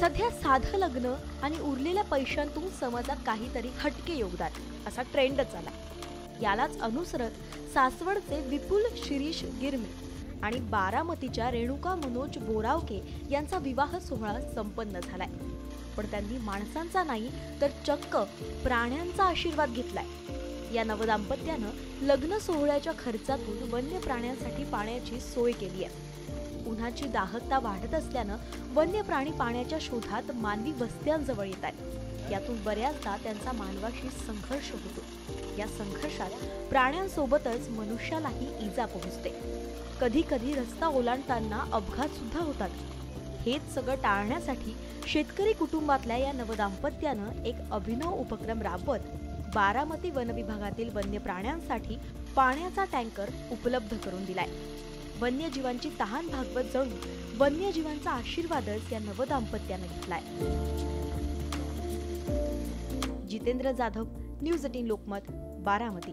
सध्या साधं लग्न आणि उरलेल्या पैशांतून समाजात काहीतरी हटके योगदान असा ट्रेंडच आला। यालाच अनुसरत सासवडचे विपुल शिरीष गिरमे आणि बारामतीच्या रेणुका मनोज बोरावके यांचा विवाह सोहळा संपन्न झालाय। पण त्यांनी माणसांचा नाही तर चक्क प्राण्यांचा आशीर्वाद घेतलाय। या नवदाम्पत्यानं लग्न सोहळ्याच्या खर्चातून वन्य प्राण्यांसाठी पाण्याची सोय केली आहे। उन्हाची दाहकता वाढत असल्यानं वन्य प्राणी पाण्याच्या शोधात मानवी वस्त्यांजवळ येत आहेत। यातून बऱ्याचदा त्यांचा मानवाशी संघर्ष होतो। या संघर्षात प्राण्यांसोबतच मनुष्यालाही इजा पोहोचते। कधी कधी रस्ता ओलांडताना अपघात सुद्धा होतात। हेच सगळं टाळण्यासाठी शेतकरी कुटुंबातल्या या नवदाम्पत्यानं एक अभिनव उपक्रम राबवत बारामती वन विभागातील वन्य प्राण्यांसाठी पाण्याचा टँकर उपलब्ध करून दिलाय। वन्यजीवांची तहान भागवत जणू वन्यजीवांचा आशीर्वादच या नवदाम्पत्यानं घेतलाय। जितेंद्र जाधव, न्यूज 18 लोकमत, बारामती।